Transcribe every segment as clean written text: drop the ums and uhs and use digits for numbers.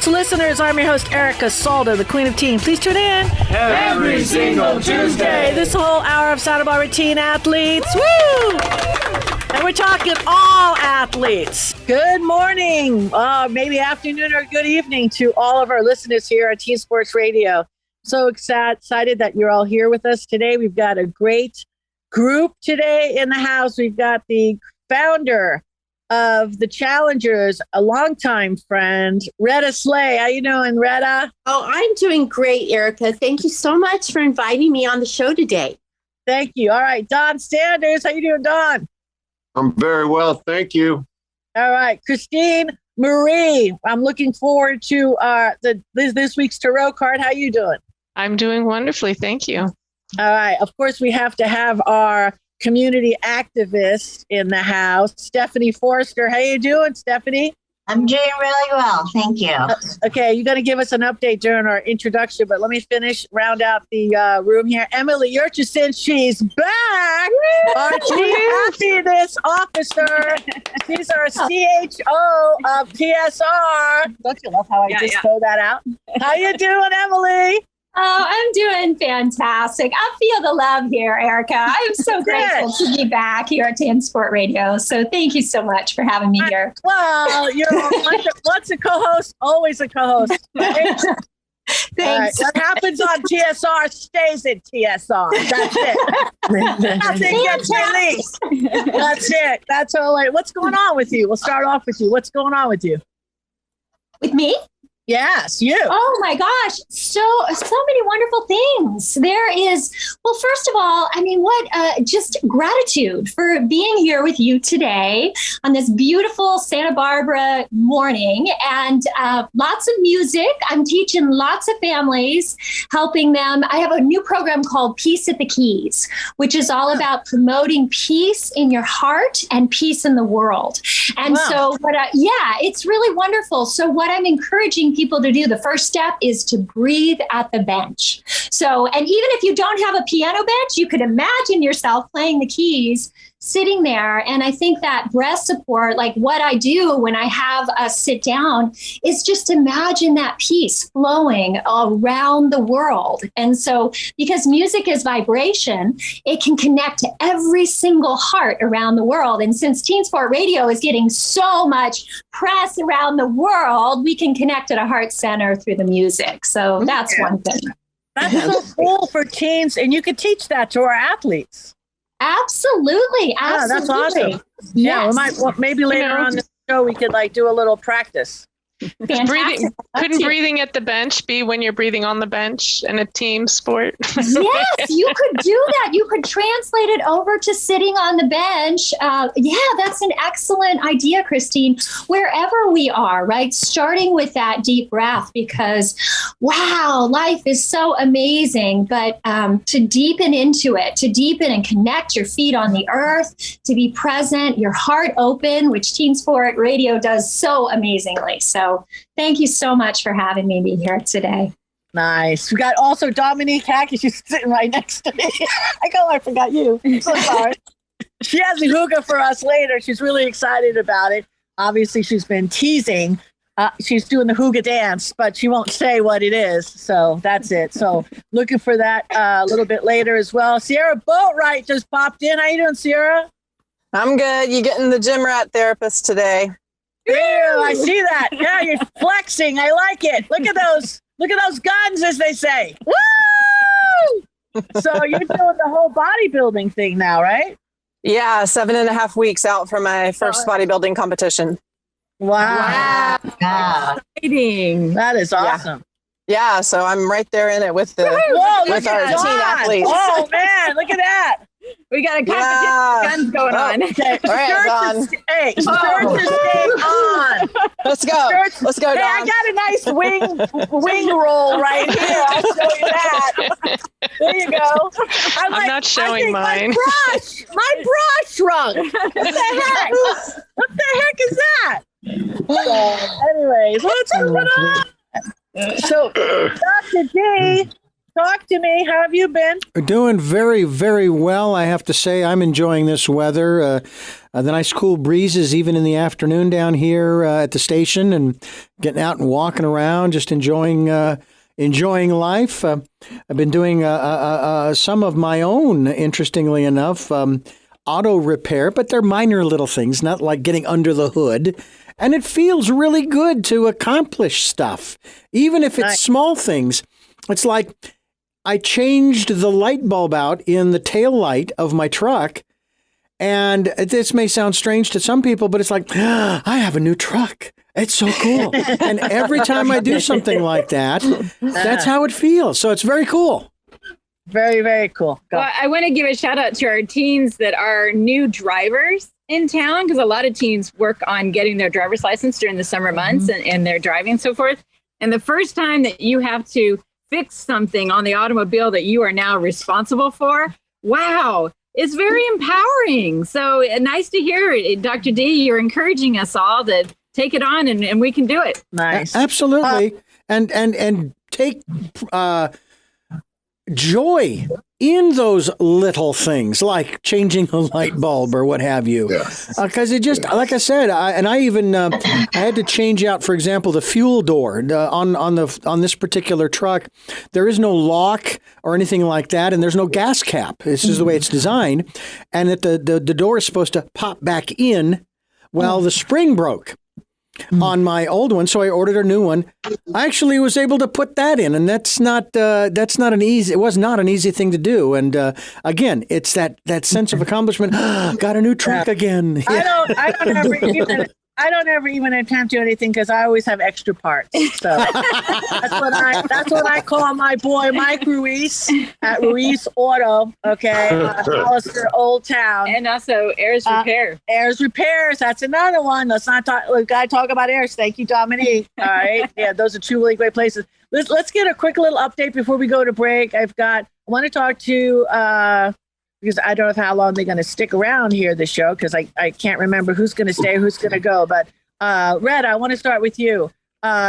sports listeners, I'm your host, Erica Salda, the Queen of Teen. Please tune in every single Tuesday. This whole hour of Santa Barbara teen athletes. Woo! And we're talking all athletes. Good morning, maybe afternoon or good evening to all of our listeners here at Teen Sports Radio. So excited that you're all here with us today. We've got a great group today in the house. We've got the founder of the Challengers, a longtime friend, Retta Slay. How you doing, Retta? Oh, I'm doing great, Erica. Thank you so much for inviting me on the show today. Thank you. All right, Don Sanders. How you doing, Don? I'm very well, thank you. All right, Christine Marie. I'm looking forward to this week's tarot card. How you doing? I'm doing wonderfully, thank you. All right. Of course, we have to have our community activist in the house, Stephanie Forrester. How you doing, Stephanie? I'm doing really well, thank you. Okay, you're going to give us an update during our introduction, but let me round out the room here. Emily Yurchison, she's back. Our chief happiness officer. She's our CHO of TSR. Don't you love how I just throw that out? How you doing, Emily? Oh, I'm doing fantastic. I feel the love here, Erica. I'm so grateful to be back here at Teen Sport Radio. So thank you so much for having me here. Well, you're once a co-host, always a co-host. Right? Thanks. Right. What happens on TSR stays in TSR. That's it. Nothing gets released. That's it. That's all. What's going on with you? We'll start off with you. What's going on with you? With me? Yes, you. Oh my gosh. So many wonderful things. There is, well, first of all, I mean, just gratitude for being here with you today on this beautiful Santa Barbara morning, and lots of music. I'm teaching lots of families, helping them. I have a new program called Peace at the Keys, which is all about promoting peace in your heart and peace in the world. And so it's really wonderful. So what I'm encouraging people to do, the first step is to breathe at the bench. So, and even if you don't have a piano bench, you could imagine yourself playing the keys, sitting there. And I think that breath support, like what I do when I have us sit down, is just imagine that peace flowing around the world. And so, because music is vibration, it can connect to every single heart around the world. And since Teen Sport Radio is getting so much press around the world, we can connect at a heart center through the music. So that's one thing. That's so cool for teens. And you could teach that to our athletes. Absolutely. Yeah, that's awesome. Yes. Yeah, maybe later on the show we could do a little practice. Couldn't breathing at the bench be when you're breathing on the bench in a team sport? Yes, you could do that. You could translate it over to sitting on the bench. That's an excellent idea, Christine. Wherever we are, right? Starting with that deep breath, because wow, life is so amazing. But to deepen into it, to deepen and connect your feet on the earth, to be present, your heart open, which Teen Sport Radio does so amazingly. So thank you so much for having me be here today. Nice. We got also Dominique Hackey. She's sitting right next to me. I forgot you. I'm so sorry. She has a hookah for us later. She's really excited about it. Obviously, she's been teasing. She's doing the hookah dance, but she won't say what it is. So that's it. So looking for that a little bit later as well. Sierra Boatwright just popped in. How you doing, Sierra? I'm good. You getting the gym rat therapist today? Ew, I see that. Yeah, you're flexing. I like it. Look at those guns, as they say. Woo! So you're doing the whole bodybuilding thing now, right? Yeah, 7.5 weeks out from my first bodybuilding competition. Wow. Exciting. That is awesome. Yeah, so I'm right there in it with our teen athletes. Oh man, look at that. We got a competition guns going on. Okay. All right, Don. Shirts are staying on. Let's go. Let's go, Don. I got a nice wing roll right here. I'll show you that. There you go. I'm not showing mine. My brush shrunk. What the heck? What the heck is that? So, anyways, what's going on? So, Dr. D, talk to me. How have you been? Doing very, very well, I have to say. I'm enjoying this weather. The nice cool breezes even in the afternoon down here at the station, and getting out and walking around, just enjoying life. I've been doing some of my own, interestingly enough, auto repair, but they're minor little things, not like getting under the hood. And it feels really good to accomplish stuff, even if it's small things. It's like I changed the light bulb out in the tail light of my truck. And this may sound strange to some people, but it's like, I have a new truck. It's so cool. And every time I do something like that, that's how it feels. So it's very cool. Very, very cool. Go. Well, I want to give a shout out to our teens that are new drivers in town, because a lot of teens work on getting their driver's license during the summer months and they're driving and so forth. And the first time that you have to fix something on the automobile that you are now responsible for, wow, it's very empowering. So nice to hear it. Dr. D, you're encouraging us all to take it on and we can do it. Nice. Absolutely. And take joy in those little things, like changing a light bulb or what have you. Because it just, like I said, I had to change out, for example, the fuel door on this particular truck. There is no lock or anything like that, and there's no gas cap. This is the way it's designed, and that the door is supposed to pop back in. Well, the spring broke on my old one, so I ordered a new one. I actually was able to put that in, and it was not an easy thing to do. And again, it's that sense of accomplishment. Got a new truck again. I don't ever even attempt to do anything because I always have extra parts. So that's what I call my boy Mike Ruiz at Ruiz Auto. Okay, Hollister, Old Town, And also Airs Repair. Airs Repairs. That's another one. Let's not talk. We got to talk about Airs. Thank you, Dominique. All right, yeah, those are two really great places. Let's get a quick little update before we go to break. I want to talk to. Because I don't know how long they're going to stick around here, the show, because I can't remember who's going to stay, who's going to go. But Red, I want to start with you.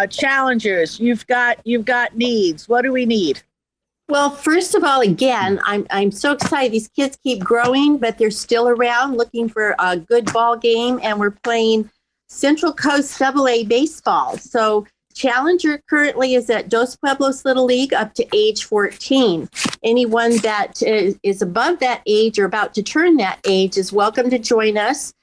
Challengers, you've got needs. What do we need? Well, first of all, again, I'm so excited. These kids keep growing, but they're still around looking for a good ball game, and we're playing Central Coast AA baseball. So Challenger currently is at Dos Pueblos Little League up to age 14. Anyone that is above that age or about to turn that age is welcome to join us.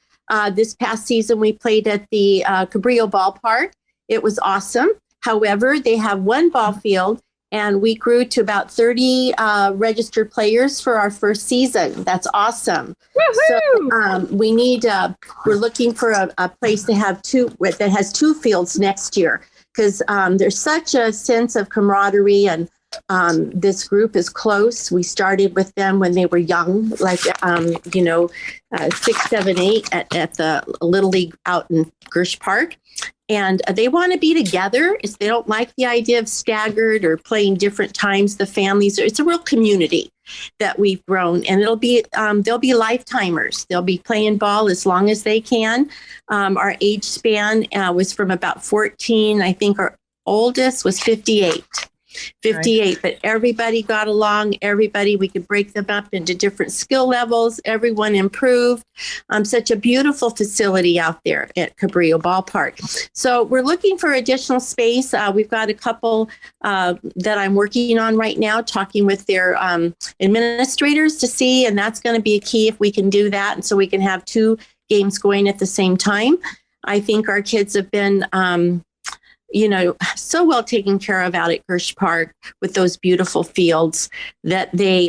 This past season, we played at the Cabrillo Ballpark. It was awesome. However, they have one ball field, and we grew to about 30 registered players for our first season. That's awesome. So we need, we're looking for a place to have that has two fields next year, because there's such a sense of camaraderie, and this group is close. We started with them when they were young, like, 6, 7, 8 at the Little League out in Gersh Park. And they want to be together. They don't like the idea of staggered or playing different times. The families, it's a real community that we've grown, and they'll be lifetimers. They'll be playing ball as long as they can. Our age span was from about 14. I think our oldest was 58. Right. But everybody got along. We could break them up into different skill levels. Everyone improved. Such a beautiful facility out there at Cabrillo Ballpark. So we're looking for additional space. We've got a couple that I'm working on right now, talking with their administrators to see, and that's going to be a key if we can do that. And so we can have two games going at the same time. I think our kids have been so well taken care of out at Gersh Park with those beautiful fields that they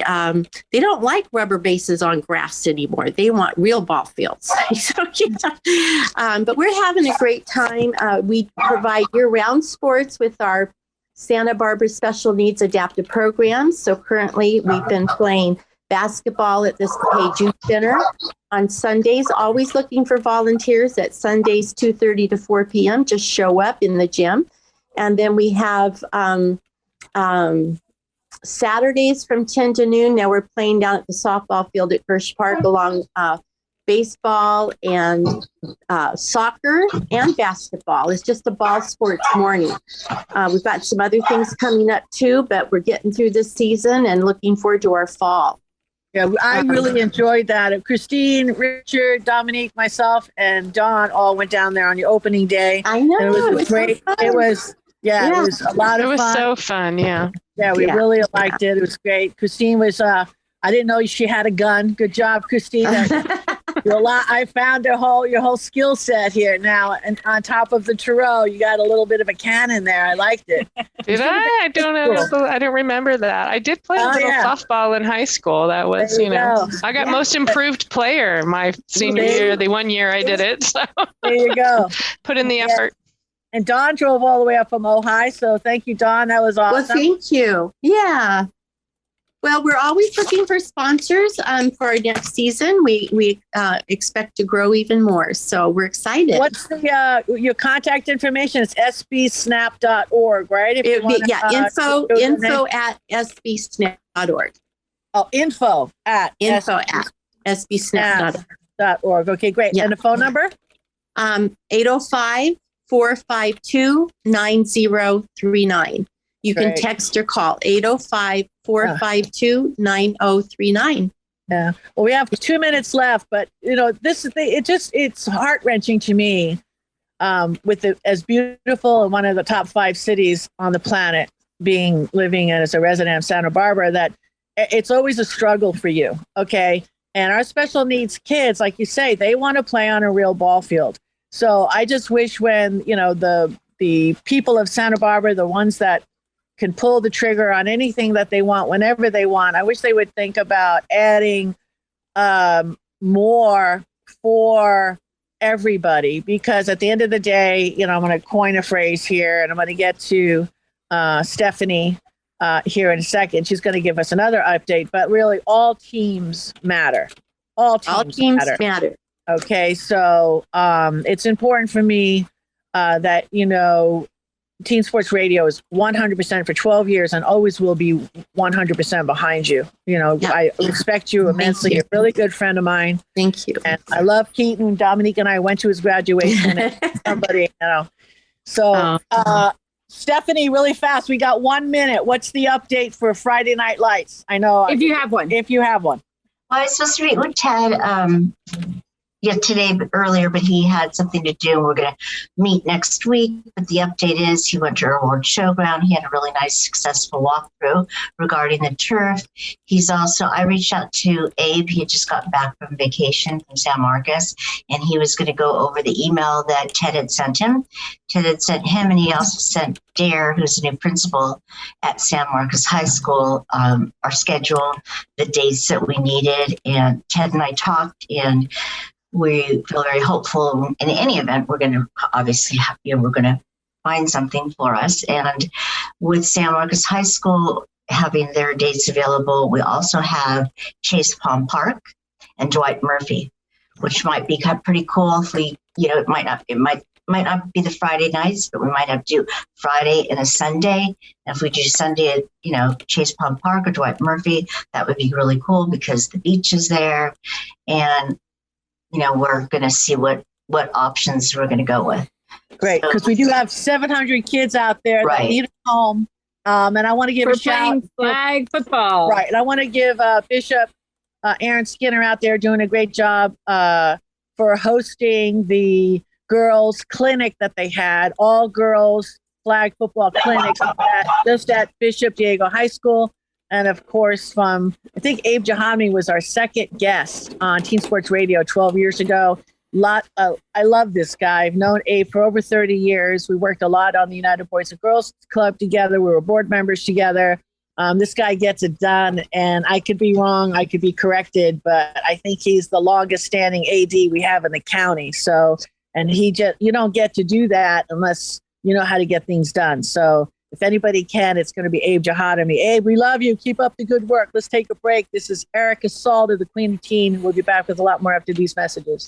don't like rubber bases on grass anymore. They want real ball fields. But we're having a great time. We provide year-round sports with our Santa Barbara Special Needs Adaptive Programs. So currently we've been playing basketball at this Page Youth Center on Sundays, always looking for volunteers at Sundays, 2:30 to 4 p.m. Just show up in the gym. And then we have Saturdays from 10 to noon. Now we're playing down at the softball field at Gersh Park along baseball and soccer and basketball. It's just a ball sports morning. We've got some other things coming up too, but we're getting through this season and looking forward to our fall. Yeah, I really enjoyed that. Christine, Richard, Dominique, myself, and Dawn all went down there on the opening day. I know. And it was great. So It was, it was a lot of fun. It was so fun. Yeah. Yeah, we really liked it. It was great. Christine was, I didn't know she had a gun. Good job, Christine. I found your whole skill set here now. And on top of the Tarot, you got a little bit of a cannon there. I liked it. Did I? I don't know. I don't remember that. I did play a little softball in high school. That was, I got most improved player my senior year, the 1 year I did it. So there you go. Put in the effort. And Dawn drove all the way up from Ojai. So thank you, Dawn. That was awesome. Well, thank you. Yeah. Well, we're always looking for sponsors for our next season. We expect to grow even more. So we're excited. What's the your contact information? It's sbsnap.org, right? If you wanna, info at sbsnap.org. Oh, info at sbsnap.org. Okay, great. Yeah. And the phone number? 805-452-9039. You can text or call 805-452-9039. Yeah. Well, we have 2 minutes left, but this is it's heart-wrenching to me with it as beautiful and one of the top 5 cities on the planet living as a resident of Santa Barbara, that it's always a struggle for you. Okay. And our special needs kids, like you say, they want to play on a real ball field. So I just wish when, the people of Santa Barbara, the ones that can pull the trigger on anything that they want, whenever they want, I wish they would think about adding more for everybody, because at the end of the day, I'm going to coin a phrase here, and I'm going to get to Stephanie here in a second. She's going to give us another update, but really all teams matter. All teams matter. Okay, so it's important for me that, Teen Sports Radio is 100% for 12 years and always will be 100% behind you. I respect you immensely. You're a really good friend of mine. Thank you. And I love Keaton. Dominique and I went to his graduation. So, Stephanie, really fast. We got 1 minute. What's the update for Friday Night Lights? I know. If you have one. Well, I was supposed to meet with Ted today, but earlier, but he had something to do. We're going to meet next week. But the update is he went to Award Showground. He had a really nice, successful walkthrough regarding the turf. I reached out to Abe. He had just gotten back from vacation from San Marcos, and he was going to go over the email that Ted had sent him. Ted had sent him, and he also sent Dare, who's the new principal at San Marcos High School, our schedule, the dates that we needed. And Ted and I talked, and we feel very hopeful. In any event, we're going to obviously we're going to find something for us. And with San Marcos High School having their dates available, we also have Chase Palm Park and Dwight Murphy, which might be pretty cool. If we, it might not be the Friday nights, but we might have to do Friday and a Sunday. And if we do Sunday at, Chase Palm Park or Dwight Murphy, that would be really cool because the beach is there. And we're going to see what options we're going to go with. Great, because we do have 700 kids out there that need a home. And I want to give a shout out flag football. Right, and I want to give Bishop Aaron Skinner out there doing a great job for hosting the girls' clinic that they had, all girls flag football clinic just at Bishop Diego High School. And of course, I think Abe Jahami was our second guest on Teen Sports Radio 12 years ago. I love this guy. I've known Abe for over 30 years. We worked a lot on the United Boys and Girls Club together. We were board members together. This guy gets it done, and I could be wrong. I could be corrected, but I think he's the longest standing AD we have in the county. So, and you don't get to do that unless you know how to get things done. So, if anybody can, it's going to be Abe Jahadami. Abe, we love you. Keep up the good work. Let's take a break. This is Erica Salter, the Queen of Teen. We'll be back with a lot more after these messages.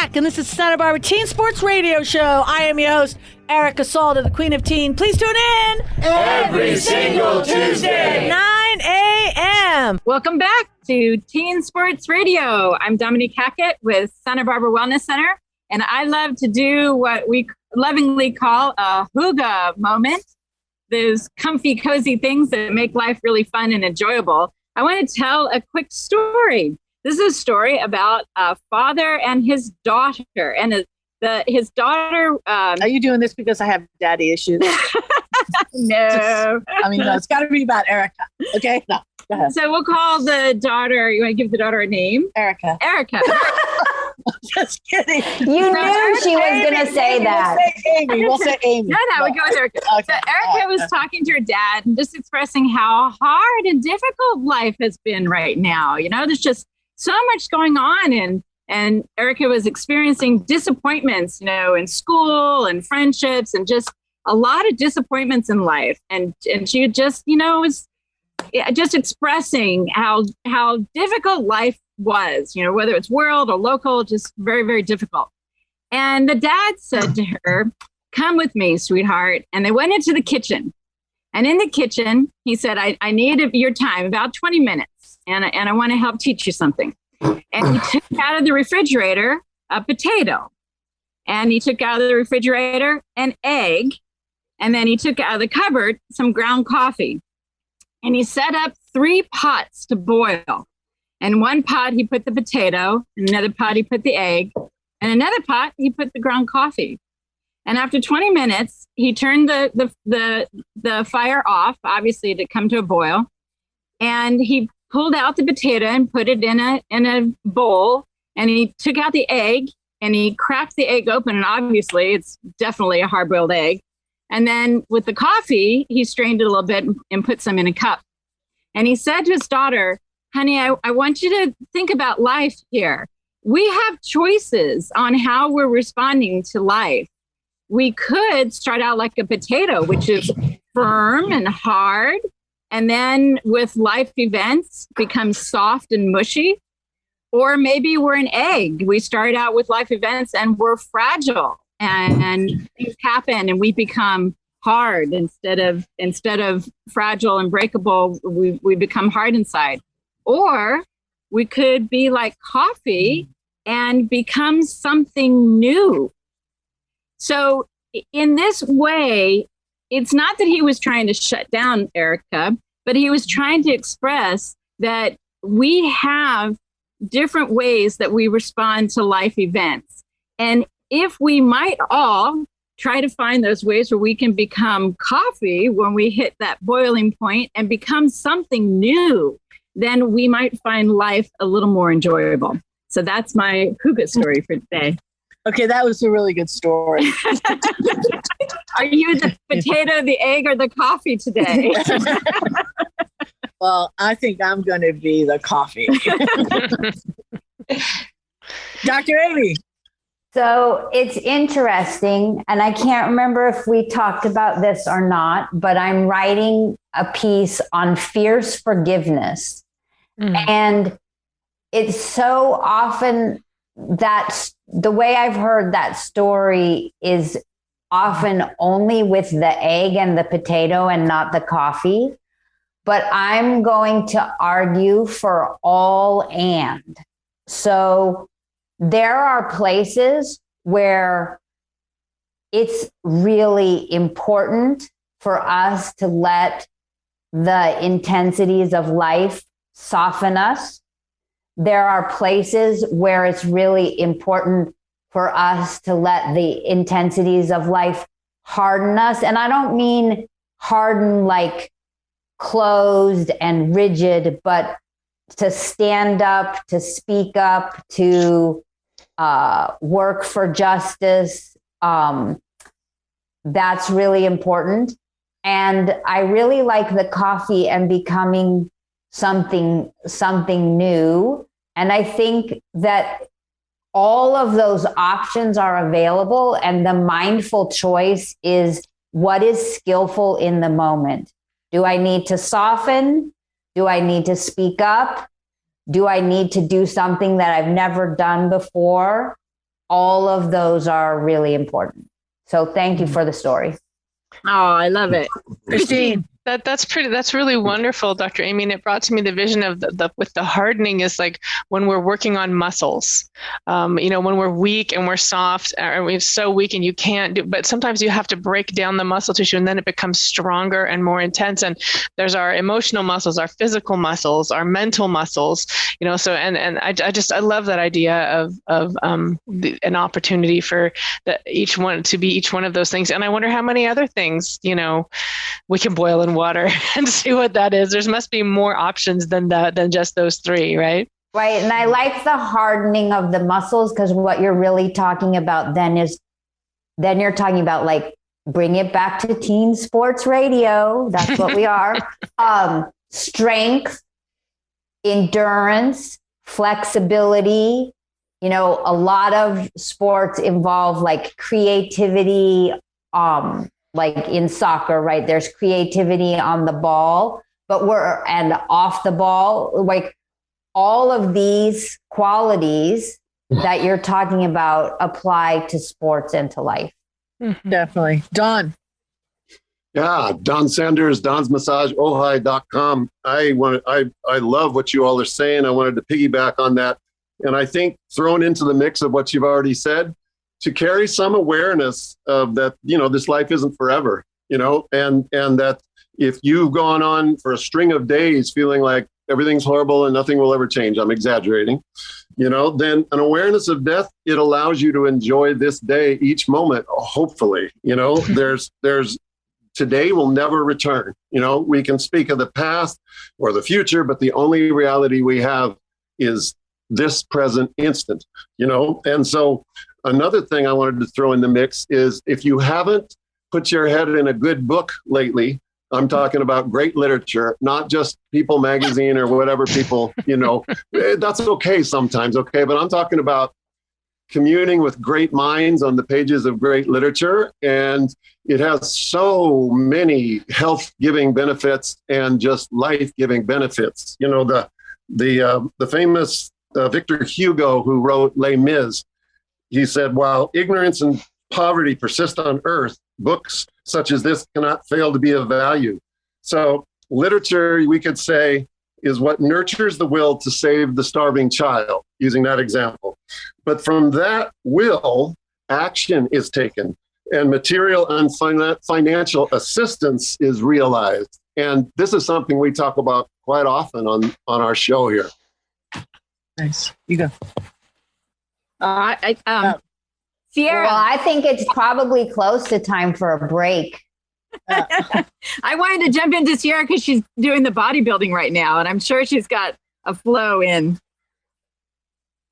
back, and this is Santa Barbara Teen Sports Radio Show. I am your host, Erica Salda, the Queen of Teen. Please tune in every single Tuesday, 9 a.m. Welcome back to Teen Sports Radio. I'm Dominique Hackett with Santa Barbara Wellness Center, and I love to do what we lovingly call a hygge moment, those comfy, cozy things that make life really fun and enjoyable. I want to tell a quick story. This is a story about a father and his daughter. And his daughter... Are you doing this because I have daddy issues? No. No, it's got to be about Erica. Okay? No, go ahead. So we'll call the daughter... You want to give the daughter a name? Erica. Just kidding. You knew she was going to say that. We'll say Amy. No, we go with Erica. Okay. So Erica was talking to her dad and just expressing how hard and difficult life has been right now. There's just so much going on, and Erica was experiencing disappointments, in school and friendships, and just a lot of disappointments in life. And she just, was just expressing how difficult life was, whether it's world or local, just very, very difficult. And the dad said to her, "Come with me, sweetheart." And they went into the kitchen. And in the kitchen, he said, I need your time, about 20 minutes. And I want to help teach you something. And he took out of the refrigerator a potato. And he took out of the refrigerator an egg. And then he took out of the cupboard some ground coffee. And he set up 3 pots to boil. And one pot, he put the potato. In another pot, he put the egg. And another pot, he put the ground coffee. And after 20 minutes, he turned the fire off, obviously to come to a boil. And he pulled out the potato and put it in a bowl. And he took out the egg and he cracked the egg open. And obviously, it's definitely a hard-boiled egg. And then with the coffee, he strained it a little bit and put some in a cup. And he said to his daughter, "Honey, I want you to think about life here. We have choices on how we're responding to life. We could start out like a potato, which is firm and hard, and then with life events become soft and mushy. Or maybe we're an egg. We start out with life events and we're fragile, and things happen and we become hard instead of fragile and breakable. We become hard inside. Or we could be like coffee and become something new." So in this way, it's not that he was trying to shut down Erica, but he was trying to express that we have different ways that we respond to life events. And if we might all try to find those ways where we can become coffee when we hit that boiling point and become something new, then we might find life a little more enjoyable. So that's my hygge story for today. Okay, that was a really good story. Are you the potato, the egg, or the coffee today? Well, I think I'm going to be the coffee. Dr. Amy. So it's interesting, and I can't remember if we talked about this or not, but I'm writing a piece on fierce forgiveness. And it's so often that the way I've heard that story is often only with the egg and the potato and not the coffee. But I'm going to argue for all and. So there are places where it's really important for us to let the intensities of life soften us. There are places where it's really important for us to let the intensities of life harden us. And I don't mean harden like closed and rigid, but to stand up, to speak up, to work for justice. That's really important. And I really like the coffee and becoming something new. And I think that all of those options are available, and the mindful choice is what is skillful in the moment. Do I need to soften? Do I need to speak up? Do I need to do something that I've never done before? all of those are really important. So thank you for the story. Oh, I love it. Christine. That's really wonderful, Dr. Amy. And it brought to me the vision of with the hardening is like when we're working on muscles, when we're weak and we're soft, and we're so weak and you can't do, but sometimes you have to break down the muscle tissue and then it becomes stronger and more intense. And there's our emotional muscles, our physical muscles, our mental muscles, so, and I love that idea of an opportunity for each one to be each one of those things. And I wonder how many other things, we can boil in water and see what that is. There must be more options than just those three, right? Right. And I like the hardening of the muscles, because what you're really talking about then you're talking about, like, bring it back to teen sports radio. That's what we are. Strength, endurance, flexibility. A lot of sports involve like creativity, like in soccer, right? There's creativity on the ball, and off the ball, like all of these qualities that you're talking about apply to sports and to life. Definitely. Don. Yeah, Don Sanders, donsmassageohio.com. I love what you all are saying. I wanted to piggyback on that. And I think thrown into the mix of what you've already said, to carry some awareness of that, this life isn't forever, and that if you've gone on for a string of days feeling like everything's horrible and nothing will ever change, I'm exaggerating, then an awareness of death, it allows you to enjoy this day, each moment, hopefully, there's today will never return. We can speak of the past or the future, but the only reality we have is this present instant, and so another thing I wanted to throw in the mix is, if you haven't put your head in a good book lately, I'm talking about great literature, not just People magazine or whatever people, that's okay sometimes, okay? But I'm talking about communing with great minds on the pages of great literature. And it has so many health-giving benefits and just life-giving benefits. The famous Victor Hugo, who wrote Les Mis, he said, while ignorance and poverty persist on earth, books such as this cannot fail to be of value. So literature, we could say, is what nurtures the will to save the starving child, using that example. But from that will, action is taken, and material and financial assistance is realized. And this is something we talk about quite often on our show here. Nice. You go. Sierra. Well, I think it's probably close to time for a break. I wanted to jump into Sierra because she's doing the bodybuilding right now, and I'm sure she's got a flow in.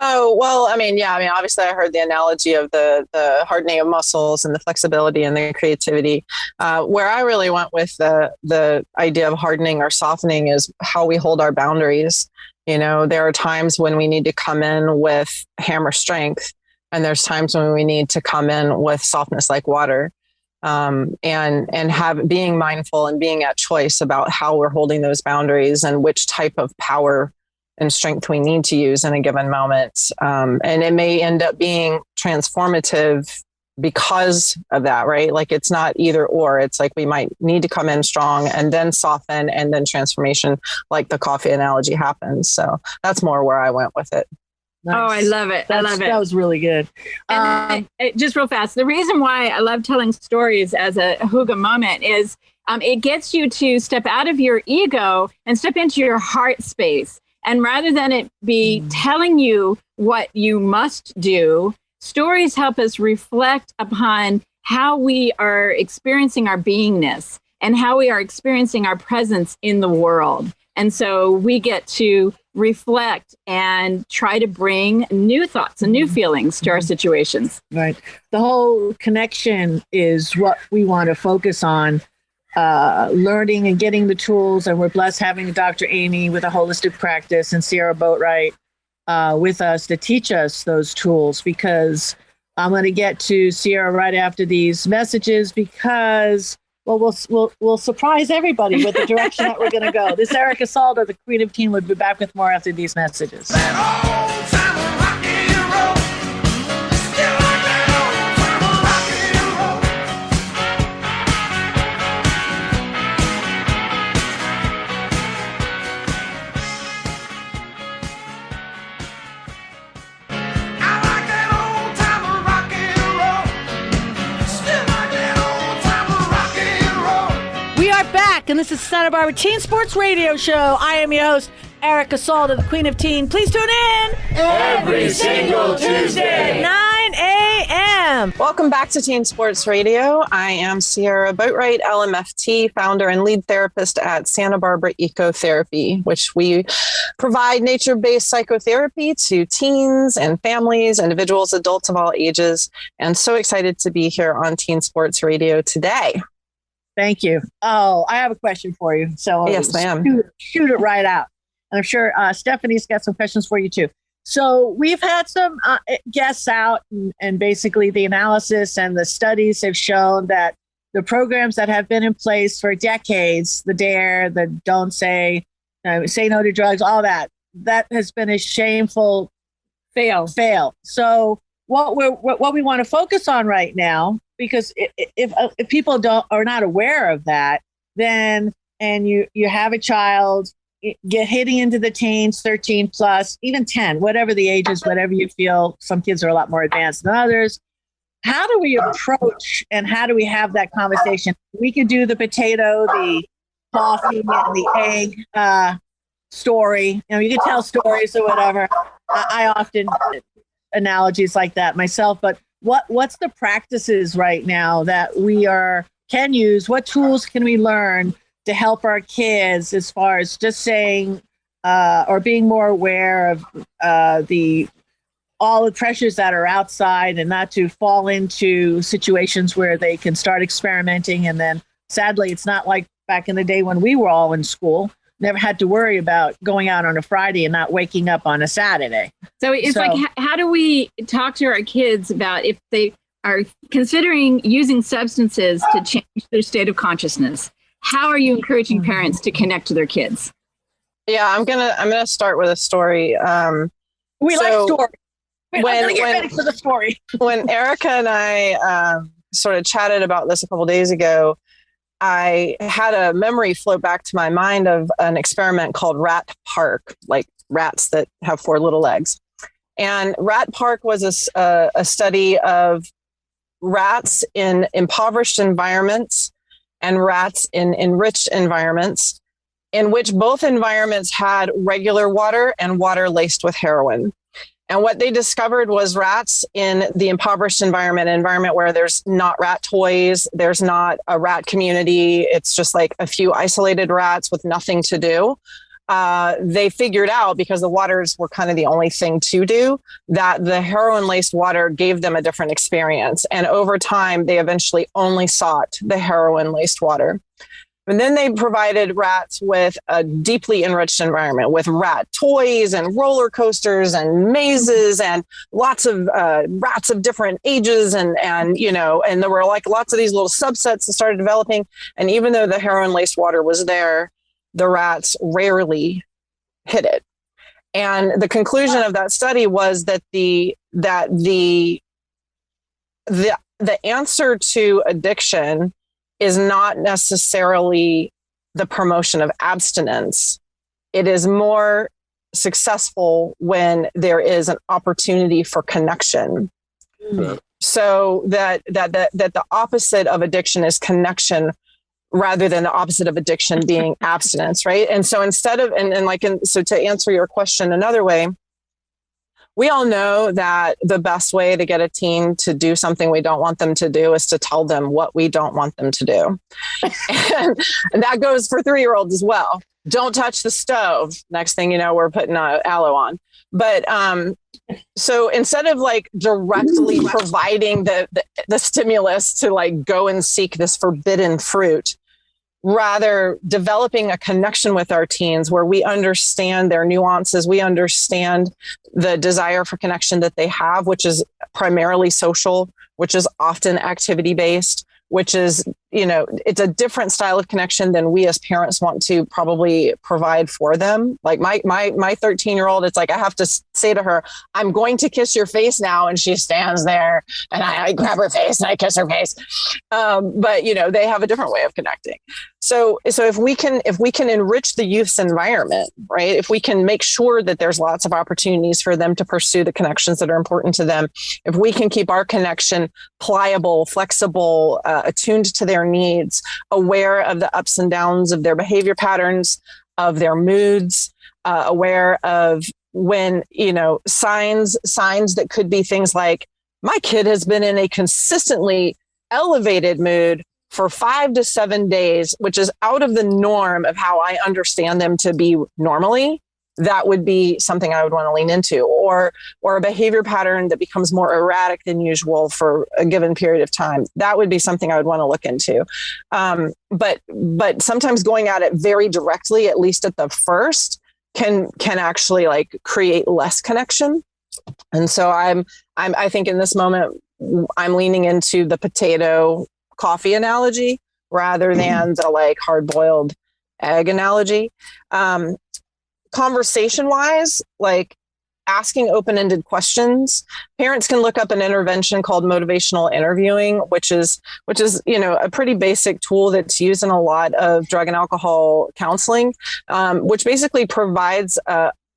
Oh, well, obviously I heard the analogy of the hardening of muscles and the flexibility and the creativity. Where I really went with the idea of hardening or softening is how we hold our boundaries. There are times when we need to come in with hammer strength, and there's times when we need to come in with softness like water. And being mindful and being at choice about how we're holding those boundaries and which type of power and strength we need to use in a given moment. And it may end up being transformative because of that, right? Like, it's not either or. It's like we might need to come in strong and then soften, and then transformation, like the coffee analogy, happens. So that's more where I went with it. Nice. Oh, I love it. I love it. That was really good. And just real fast, the reason why I love telling stories as a hygge moment is it gets you to step out of your ego and step into your heart space. And rather than it be telling you what you must do, stories help us reflect upon how we are experiencing our beingness and how we are experiencing our presence in the world. And so we get to reflect and try to bring new thoughts and new feelings to our situations. Right. The whole connection is what we want to focus on, learning and getting the tools. And we're blessed having Dr. Amy with a holistic practice and Sierra Boatwright with us to teach us those tools, because I'm going to get to Sierra right after these messages, because we'll surprise everybody with the direction that we're going to go. This is Erica Salda, the Creative Team, will be back with more after these messages. That old time rock and roll, still are back, and this is Santa Barbara Teen Sports Radio Show. I am your host, Erica Salda, the Queen of Teen. Please tune in every single Tuesday, 9 a.m. Welcome back to Teen Sports Radio. I am Sierra Boatwright, LMFT, founder and lead therapist at Santa Barbara Ecotherapy, which we provide nature-based psychotherapy to teens and families, individuals, adults of all ages. And so excited to be here on Teen Sports Radio today. Thank you. Oh, I have a question for you. So yes, ma'am. Shoot it right out. And I'm sure Stephanie's got some questions for you too. So we've had some guests out, and basically the analysis and the studies have shown that the programs that have been in place for decades, the DARE, the Don't Say, Say No to Drugs, all that has been a shameful fail. So what we want to focus on right now, because if people are not aware of that, then and you have a child get hitting into the teens, 13 plus, even 10, whatever the age is, whatever you feel. Some kids are a lot more advanced than others. How do we approach and how do we have that conversation? We could do the potato, the coffee, and the egg story. You can tell stories or whatever. I often analogies like that myself, but what's the practices right now that we can use? What tools can we learn to help our kids as far as just saying or being more aware of all the pressures that are outside, and not to fall into situations where they can start experimenting. And then sadly, it's not like back in the day when we were all in school, never had to worry about going out on a Friday and not waking up on a Saturday. So it's like, how do we talk to our kids about if they are considering using substances to change their state of consciousness? How are you encouraging parents to connect to their kids? Yeah, I'm gonna start with a story. We like stories. I'm gonna get ready for the story. When Erica and I sort of chatted about this a couple of days ago, I had a memory float back to my mind of an experiment called Rat Park, like rats that have 4 little legs. And Rat Park was a study of rats in impoverished environments and rats in enriched environments, in which both environments had regular water and water laced with heroin. And what they discovered was rats in the impoverished environment where there's not rat toys, there's not a rat community, it's just like a few isolated rats with nothing to do. They figured out, because the waters were kind of the only thing to do, that the heroin-laced water gave them a different experience. And over time, they eventually only sought the heroin-laced water. And then they provided rats with a deeply enriched environment with rat toys and roller coasters and mazes and lots of rats of different ages. And there were like lots of these little subsets that started developing. And even though the heroin-laced water was there, the rats rarely hit it. And the conclusion of that study was that the answer to addiction is not necessarily the promotion of abstinence. It is more successful when there is an opportunity for connection. Mm. So that the opposite of addiction is connection, rather than the opposite of addiction being abstinence, right? And so instead of, so to answer your question another way, we all know that the best way to get a teen to do something we don't want them to do is to tell them what we don't want them to do. and that goes for 3-year-olds as well. Don't touch the stove. Next thing you know, we're putting aloe on. But so instead of like directly providing the stimulus to like go and seek this forbidden fruit, rather developing a connection with our teens where we understand their nuances, we understand the desire for connection that they have, which is primarily social, which is often activity-based, which is, it's a different style of connection than we as parents want to probably provide for them. Like my 13-year-old, it's like I have to say to her, I'm going to kiss your face now. And she stands there and I grab her face and I kiss her face. But they have a different way of connecting. So if we can enrich the youth's environment, right? If we can make sure that there's lots of opportunities for them to pursue the connections that are important to them, if we can keep our connection pliable, flexible, attuned to their their needs, aware of the ups and downs of their behavior patterns, of their moods, aware of when, signs that could be things like, my kid has been in a consistently elevated mood for 5 to 7 days, which is out of the norm of how I understand them to be normally. That would be something I would want to lean into, or a behavior pattern that becomes more erratic than usual for a given period of time. That would be something I would want to look into. But sometimes going at it very directly, at least at the first, can actually like create less connection. And so I think in this moment, I'm leaning into the potato coffee analogy rather than the like hard boiled egg analogy. Conversation wise, like asking open-ended questions. Parents can look up an intervention called motivational interviewing, which is, a pretty basic tool that's used in a lot of drug and alcohol counseling, which basically provides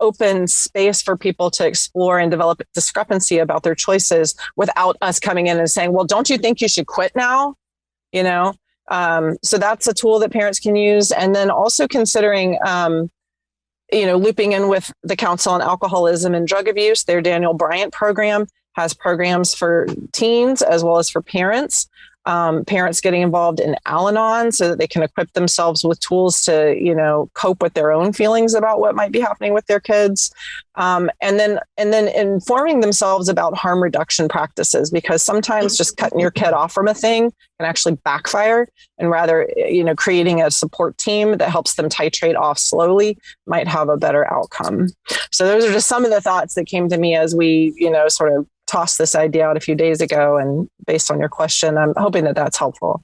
open space for people to explore and develop discrepancy about their choices without us coming in and saying, well, don't you think you should quit now? So that's a tool that parents can use. And then also considering, looping in with the Council on Alcoholism and Drug Abuse. Their Daniel Bryant program has programs for teens as well as for parents. Parents getting involved in Al-Anon so that they can equip themselves with tools to, cope with their own feelings about what might be happening with their kids. And then informing themselves about harm reduction practices, because sometimes just cutting your kid off from a thing can actually backfire, and rather, creating a support team that helps them titrate off slowly might have a better outcome. So those are just some of the thoughts that came to me as we, sort of tossed this idea out a few days ago. And based on your question, I'm hoping that that's helpful.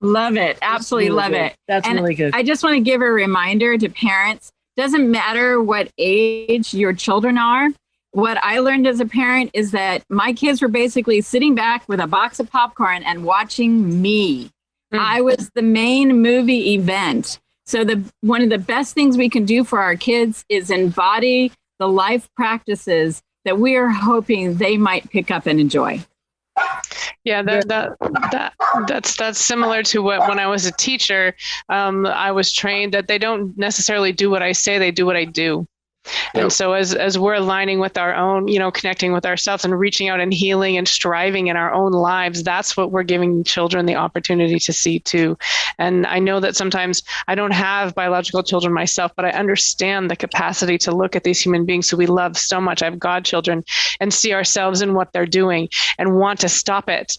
Love it. Absolutely really love good. it. That's and really good. I just want to give a reminder to parents, doesn't matter what age your children are. What I learned as a parent is that my kids were basically sitting back with a box of popcorn and watching me. I was the main movie event. So one of the best things we can do for our kids is embody the life practices that we are hoping they might pick up and enjoy. Yeah, that's similar to what, when I was a teacher, I was trained that they don't necessarily do what I say, they do what I do. And so as we're aligning with our own, connecting with ourselves and reaching out and healing and striving in our own lives, that's what we're giving children the opportunity to see too. And I know that sometimes I don't have biological children myself, but I understand the capacity to look at these human beings who we love so much. I have godchildren, and see ourselves in what they're doing and want to stop it.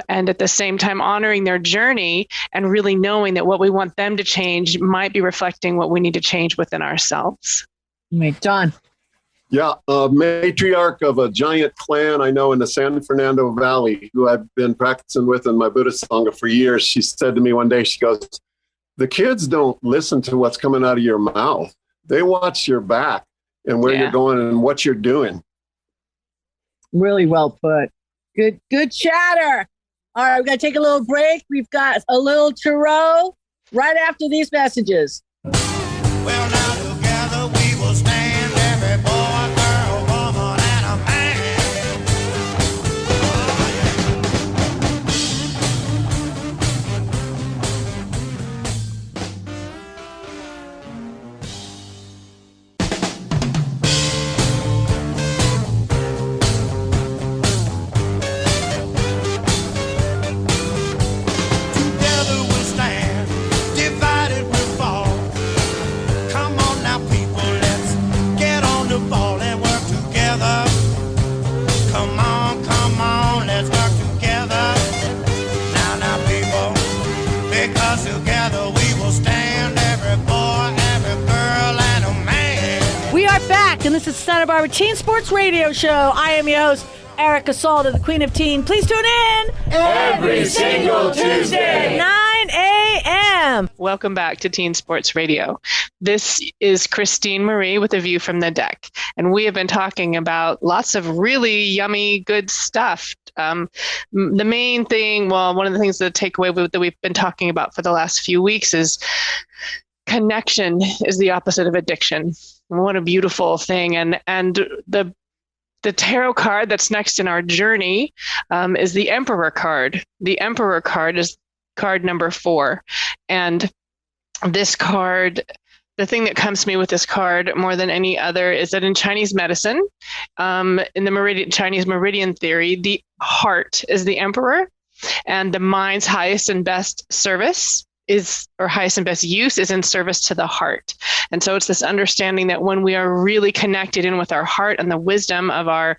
And at the same time, honoring their journey and really knowing that what we want them to change might be reflecting what we need to change within ourselves. Wait, John. Yeah, a matriarch of a giant clan I know in the San Fernando Valley, who I've been practicing with in my Buddhist Sangha for years. She said to me one day, she goes, the kids don't listen to what's coming out of your mouth. They watch your back and where you're going and what you're doing. Really well put. Good chatter. All right, we're going to take a little break. We've got a little churro right after these messages. Well, now together we will stand, every boy, girl, woman, and a man. Together we'll stand, divided we'll fall. Come on now, people, let's get on the ball and work together. Come on, let's work together. Now, people, because together we will stand, every boy, every girl, and a man. We are back, and this is Santa Barbara Teen Sports Radio Show. I am your host, Erica Salda, the Queen of Teen. Please tune in Every single Tuesday. 9 a.m. Welcome back to Teen Sports Radio. This is Christine Marie with A View from the Deck, and we have been talking about lots of really yummy, good stuff. The main thing, one of the things that takeaway that we've been talking about for the last few weeks is connection is the opposite of addiction. What a beautiful thing. And the tarot card that's next in our journey is the Emperor card. The Emperor card is card number 4. And this card, the thing that comes to me with this card more than any other is that in Chinese medicine, in the Chinese meridian theory, the heart is the emperor, and the mind's highest and best service or highest and best use is in service to the heart. And so it's this understanding that when we are really connected in with our heart and the wisdom of our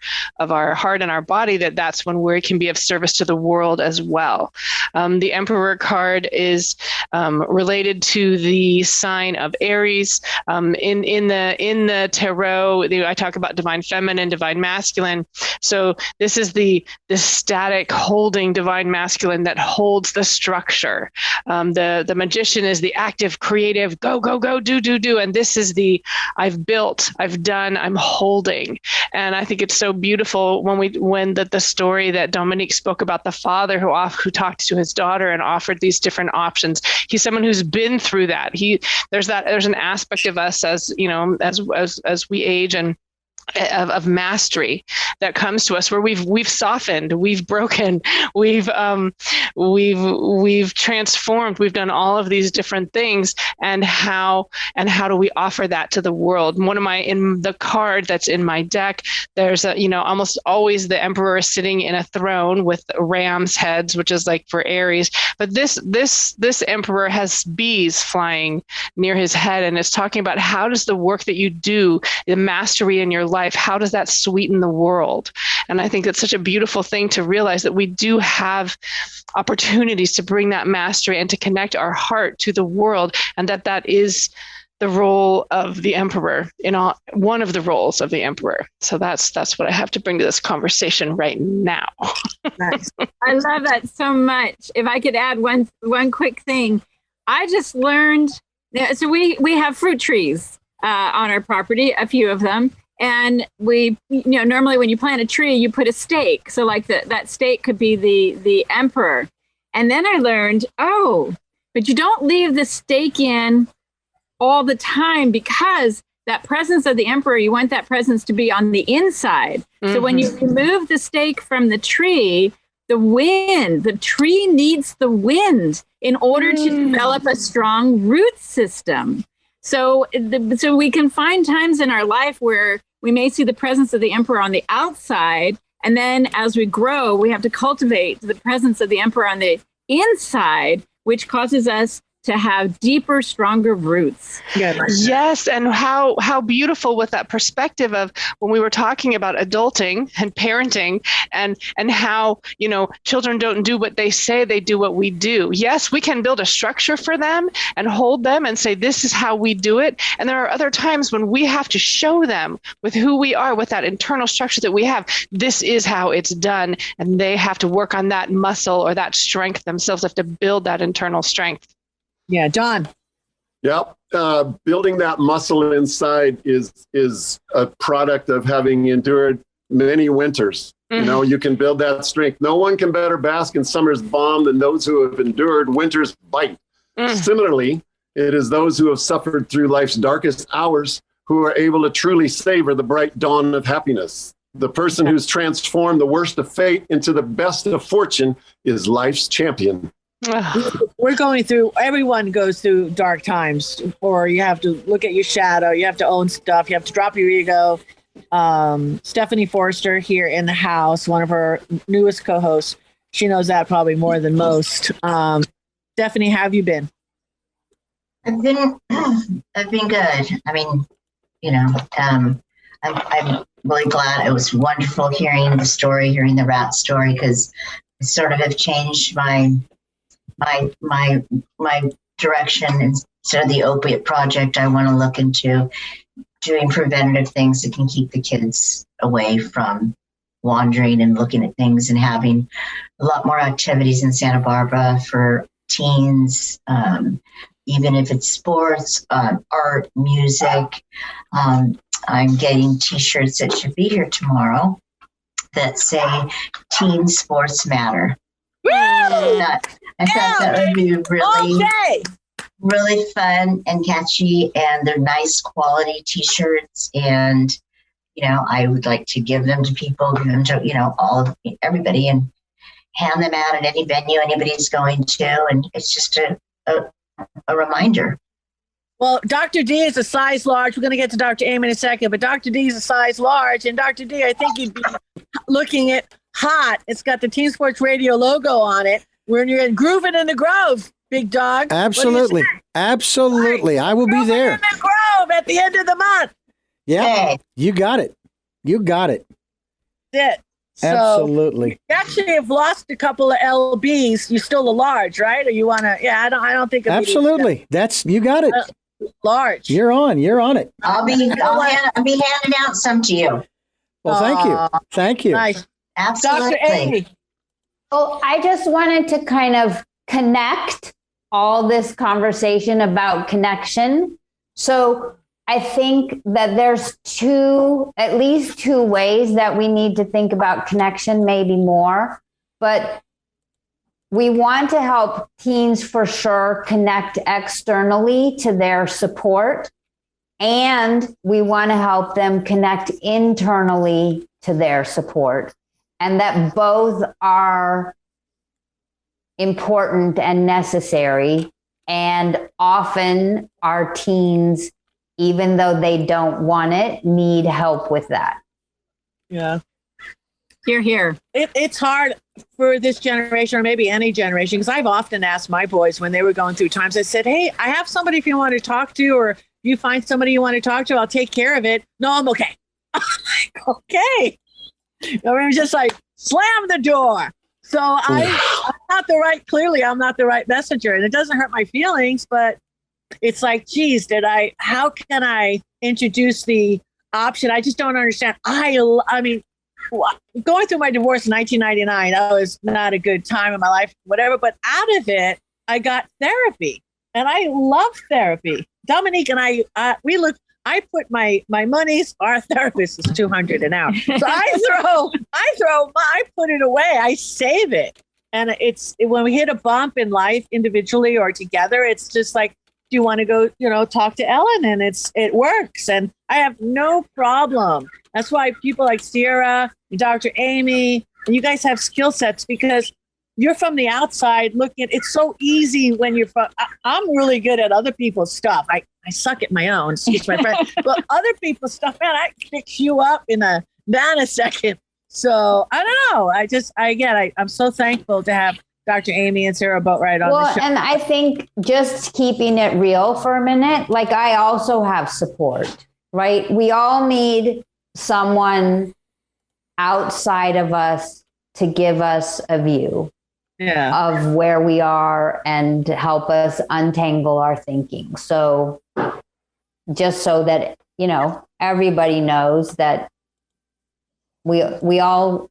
heart and our body, that's when we can be of service to the world as well. The Emperor card is related to the sign of Aries. In the tarot, I talk about divine feminine, divine masculine. So this is the static holding divine masculine that holds the structure. The magician is the active, creative, go, go, go, do. And this is the I've built, I've done, I'm holding. And I think it's so beautiful when the story that Dominique spoke about, the father who talked to his daughter and offered these different options. He's someone who's been through that. There's an aspect of us as we age and of mastery that comes to us where we've softened, we've broken, we've transformed, we've done all of these different things, and how do we offer that to the world? In the card that's in my deck, there's almost always the emperor is sitting in a throne with ram's heads, which is like for Aries, but this emperor has bees flying near his head, and it's talking about how does the work that you do, the mastery in your life, how does that sweeten the world? And I think that's such a beautiful thing to realize that we do have opportunities to bring that mastery and to connect our heart to the world, and that is the role of the emperor one of the roles of the emperor. So that's what I have to bring to this conversation right now. Nice. I love that so much. If I could add one quick thing, I just learned. So we have fruit trees on our property, a few of them. And we, normally when you plant a tree, you put a stake. So like that stake could be the emperor. And then I learned, but you don't leave the stake in all the time, because that presence of the emperor, you want that presence to be on the inside. Mm-hmm. So when you remove the stake from the tree, the tree needs the wind in order to develop a strong root system. So we can find times in our life where we may see the presence of the emperor on the outside, and then as we grow, we have to cultivate the presence of the emperor on the inside, which causes us to have deeper, stronger roots. Yes, and how beautiful with that perspective of when we were talking about adulting and parenting and how, children don't do what they say, they do what we do. Yes, we can build a structure for them and hold them and say, this is how we do it. And there are other times when we have to show them with who we are, with that internal structure that we have, this is how it's done. And they have to work on that muscle or that strength themselves, have to build that internal strength. Yeah, Don. Yep. Building that muscle inside is a product of having endured many winters. Mm-hmm. You can build that strength. No one can better bask in summer's balm than those who have endured winter's bite. Similarly, it is those who have suffered through life's darkest hours who are able to truly savor the bright dawn of happiness. The person who's transformed the worst of fate into the best of fortune is life's champion. Everyone goes through dark times, or you have to look at your shadow, you have to own stuff, you have to drop your ego. Stephanie Forrester here in the house, one of our newest co-hosts, she knows that probably more than most. Stephanie, how have you been? I've been good. I mean, I'm really glad. It was wonderful hearing the rat story, because I sort of have changed my direction. Instead of the opiate project, I want to look into doing preventative things that can keep the kids away from wandering and looking at things, and having a lot more activities in Santa Barbara for teens, even if it's sports, art, music. I'm getting T-shirts that should be here tomorrow that say Teen Sports Matter. I thought that would be really fun and catchy, and they're nice quality T-shirts. And I would like to give them to people, give them to everybody, and hand them out at any venue anybody's going to. And it's just a reminder. Well, Dr. D is a size large. We're going to get to Dr. Amy in a second, but Dr. D is a size large. And Dr. D, I think you'd be looking at hot. It's got the Teen Sports Radio logo on it. When you're grooving in the Grove, big dog. Absolutely. Absolutely. I will be there. In the Grove at the end of the month. Yeah. Hey. You got it. You got it. That's it. So Absolutely. you actually have lost a couple of LBs. You're still a large, right? Or you want to? Yeah, I don't think. Absolutely. You got it. Large. You're on it. I'll be handing out some to you. Well, thank you. Thank you. Nice. Absolutely. Dr. Amy. Well, I just wanted to kind of connect all this conversation about connection. So I think that there's at least two ways that we need to think about connection, maybe more. But we want to help teens for sure connect externally to their support. And we want to help them connect internally to their support. And that both are important and necessary. And often our teens, even though they don't want it, need help with that. Yeah. Here. It's hard for this generation, or maybe any generation, because I've often asked my boys when they were going through times, I said, hey, I have somebody if you want to talk to, or if you find somebody you want to talk to, I'll take care of it. No, I'm okay. I'm like, okay. Or just like, slam the door. So I'm not the right messenger. And it doesn't hurt my feelings, but it's like, geez, how can I introduce the option? I just don't understand. I mean, going through my divorce in 1999, that was not a good time in my life, whatever. But out of it, I got therapy, and I love therapy. Dominique and I put my monies. Our therapist is $200 an hour, so I put it away. I save it, and when we hit a bump in life, individually or together, it's just like, do you want to go, talk to Ellen? And it works. And I have no problem. That's why people like Sierra and Dr. Amy, and you guys have skill sets, because you're from the outside looking at, it's so easy when you're from, I'm really good at other people's stuff. I suck at my own, excuse my friend, but other people's stuff, man, I can fix you up in a nanosecond. So I don't know. I'm so thankful to have Dr. Amy and Sarah Boatwright on the show. And I think just keeping it real for a minute, like I also have support, right? We all need someone outside of us to give us a view of where we are and to help us untangle our thinking. So just so that, everybody knows that we all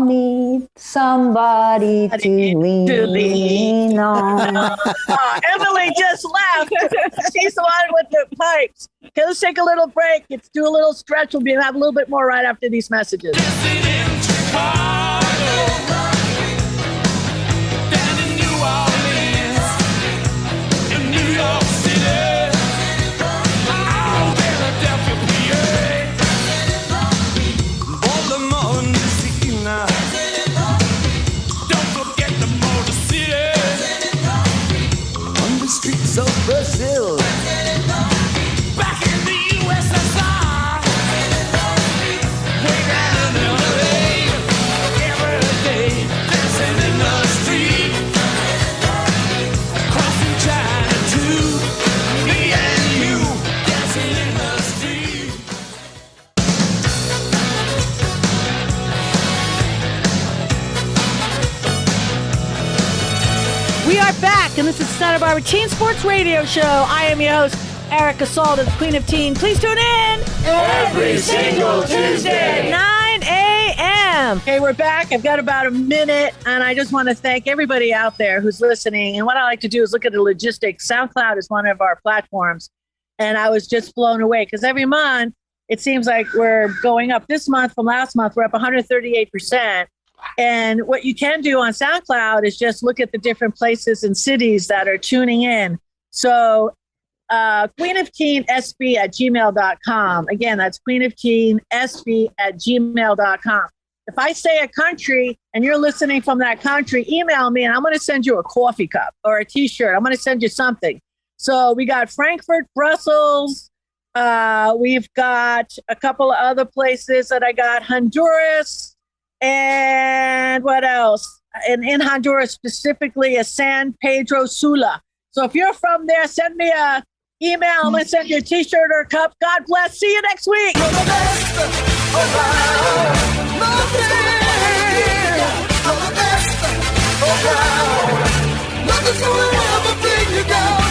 need somebody to lean on. Emily just laughed. She's the one with the pipes. Okay, let's take a little break. Let's do a little stretch. We'll have a little bit more right after these messages. So Brazil, back in the USSR, way down in LA, every day, dancing in the street, crossing China too, me and you, dancing in the street. We are back, and this is Santa Barbara Teen Sports Radio Show. I am your host, Erica Salda, the Queen of Teen. Please tune in Every single Tuesday. 9 a.m. Okay, we're back. I've got about a minute, and I just want to thank everybody out there who's listening. And what I like to do is look at the logistics. SoundCloud is one of our platforms, and I was just blown away because every month it seems like we're going up. This month from last month, we're up 138%. And what you can do on SoundCloud is just look at the different places and cities that are tuning in. So queenofteensb@gmail.com. Again, that's queenofteensb@gmail.com. if I say a country and you're listening from that country, email me and I'm going to send you a coffee cup or a t-shirt. I'm going to send you something. So we got Frankfurt, Brussels. We've got a couple of other places that I got Honduras and what else? And in Honduras specifically is San Pedro Sula. So if you're from there, send me a email. I'm going to send you a t-shirt or a cup. God bless. See you next week. You're the best around. You're the best around. Nothing's gonna ever bring you down.